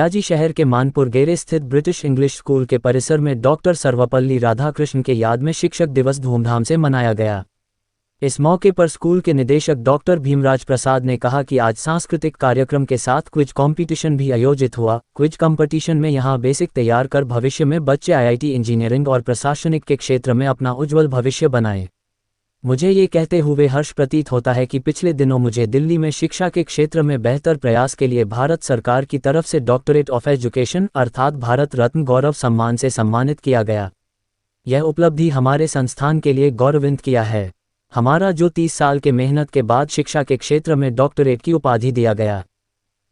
गयाजी शहर के मानपुर गेरे स्थित ब्रिटिश इंग्लिश स्कूल के परिसर में डॉक्टर सर्वपल्ली राधाकृष्णन के याद में शिक्षक दिवस धूमधाम से मनाया गया। इस मौके पर स्कूल के निदेशक डॉक्टर भीमराज प्रसाद ने कहा कि आज सांस्कृतिक कार्यक्रम के साथ क्विज कंपटीशन भी आयोजित हुआ। क्विज कंपटीशन में यहां बेसिक तैयार कर भविष्य में बच्चे आईआईटी इंजीनियरिंग और प्रशासनिक के क्षेत्र में अपना उज्जवल भविष्य बनाएं। मुझे ये कहते हुए हर्ष प्रतीत होता है कि पिछले दिनों मुझे दिल्ली में शिक्षा के क्षेत्र में बेहतर प्रयास के लिए भारत सरकार की तरफ से डॉक्टरेट ऑफ एजुकेशन अर्थात भारत रत्न गौरव सम्मान से सम्मानित किया गया। यह उपलब्धि हमारे संस्थान के लिए गौरवान्वित किया है। हमारा जो 30 साल के मेहनत के बाद शिक्षा के क्षेत्र में डॉक्टरेट की उपाधि दिया गया।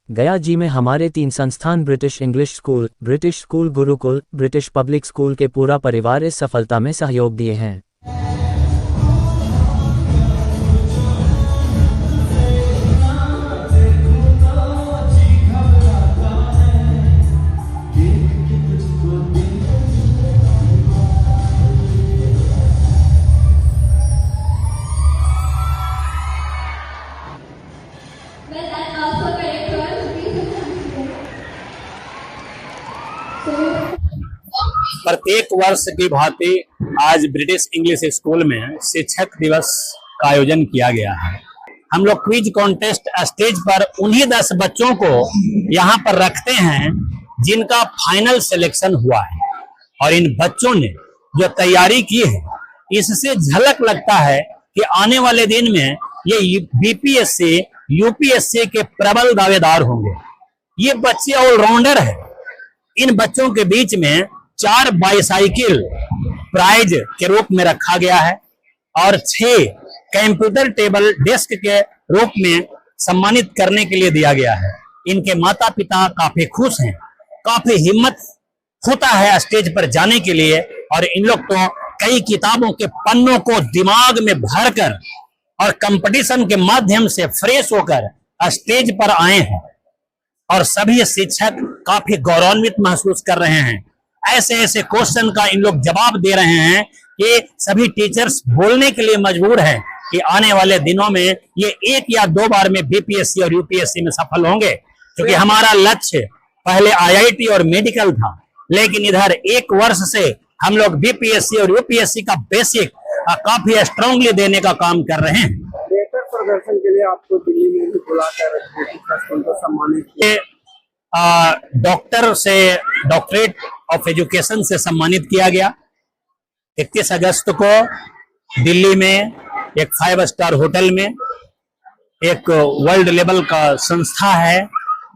गया जी में हमारे 3 संस्थान British English school, British school Gurukul, British public school के पूरा परिवार इस सफलता में सहयोग दिए हैं। प्रत्येक वर्ष की भांति आज ब्रिटिश इंग्लिश स्कूल में शिक्षक दिवस का आयोजन किया गया है। हम लोग क्विज कॉन्टेस्ट स्टेज पर उन्हीं 10 बच्चों को यहाँ पर रखते हैं जिनका फाइनल सिलेक्शन हुआ है, और इन बच्चों ने जो तैयारी की है इससे झलक लगता है कि आने वाले दिन में ये बीपीएससी यूपीएससी के प्रबल दावेदार होंगे। ये बच्चे ऑलराउंडर है। इन बच्चों के बीच में 4 बाईसाइकिल प्राइज के रूप में रखा गया है और 6 कंप्यूटर टेबल डेस्क के रूप में सम्मानित करने के लिए दिया गया है। इनके माता पिता काफी खुश हैं, काफी हिम्मत होता है स्टेज पर जाने के लिए, और इन लोग तो कई किताबों के पन्नों को दिमाग में भरकर और कंपटीशन के माध्यम से फ्रेश होकर स्टेज पर आए हैं, और सभी शिक्षक काफी गौरवान्वित महसूस कर रहे हैं। ऐसे ऐसे क्वेश्चन का इन लोग जवाब दे रहे हैं कि सभी टीचर्स बोलने के लिए मजबूर हैं कि आने वाले दिनों में ये 1 या 2 बार में बीपीएससी और यूपीएससी में सफल होंगे। क्योंकि हमारा लक्ष्य पहले आईआईटी और मेडिकल था, लेकिन इधर 1 वर्ष से हम लोग बीपीएससी और यूपीएससी का बेसिक काफी स्ट्रांगली देने का काम कर रहे हैं। बेहतर प्रदर्शन के लिए आपको दिल्ली में भी बुलाकर सम्मानित किया। डॉक्टर से डॉक्टरेट ऑफ एजुकेशन से सम्मानित किया गया। 31 अगस्त को दिल्ली में एक 5 स्टार होटल में एक वर्ल्ड लेवल का संस्था है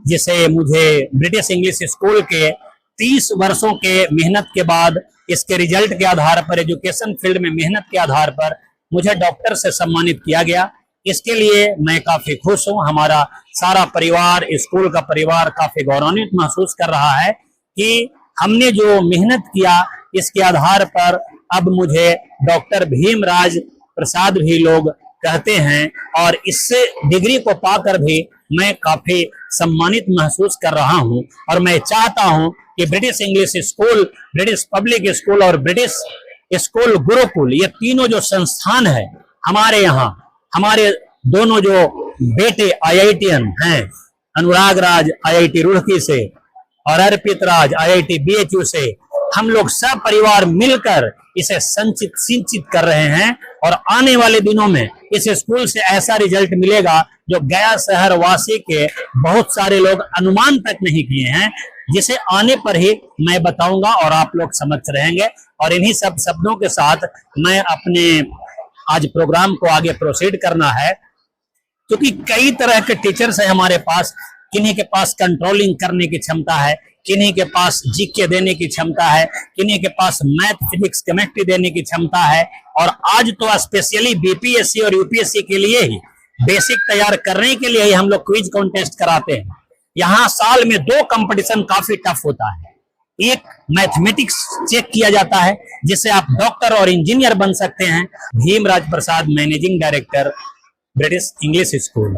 जिसे मुझे ब्रिटिश इंग्लिश स्कूल के 30 वर्षों के मेहनत के बाद, इसके रिजल्ट के आधार पर, एजुकेशन फील्ड में मेहनत के आधार पर मुझे डॉक्टर से सम्मानित किया गया। इसके लिए मैं काफी खुश हूं। हमारा सारा परिवार, स्कूल का परिवार काफी गौरवान्वित महसूस कर रहा है कि हमने जो मेहनत किया इसके आधार पर अब मुझे डॉक्टर भीमराज प्रसाद भी लोग कहते हैं, और इससे डिग्री को पाकर भी मैं काफी सम्मानित महसूस कर रहा हूं। और मैं चाहता हूं कि British English school, British public school और ब्रिटिश स्कूल गुरुकुल, ये तीनों जो संस्थान है हमारे यहाँ, हमारे दोनों जो बेटे आईआईटीएन हैं, अनुराग राज आईआईटी रुड़की से और अर्पित राज आईआईटी बीएचयू से, हम लोग सब परिवार मिलकर इसे सिंचित कर रहे हैं, और आने वाले दिनों में इस स्कूल से ऐसा रिजल्ट मिलेगा जो गया शहर वासी के बहुत सारे लोग अनुमान तक नहीं किए हैं, जिसे आने पर ही मैं बताऊंगा और आप लोग समझ रहेंगे। और इन्हीं सब शब्दों के साथ मैं अपने आज प्रोग्राम को आगे प्रोसीड करना है, क्योंकि कई तरह के टीचर्स हैं हमारे पास। किन्हीं के पास कंट्रोलिंग करने की क्षमता है, किन्हीं के पास जीके देने की क्षमता है, किन्हीं के पास मैथ, फिजिक्स, केमिस्ट्री देने की क्षमता है। और आज तो स्पेशली बीपीएससी और यूपीएससी के लिए ही, बेसिक तैयार करने के लिए ही हम लोग क्विज कॉन्टेस्ट कराते हैं। यहाँ साल में 2 कंपटीशन काफी टफ होता है। एक मैथमेटिक्स चेक किया जाता है जिससे आप डॉक्टर और इंजीनियर बन सकते हैं। Bhimraj Prasad, managing director, British English school.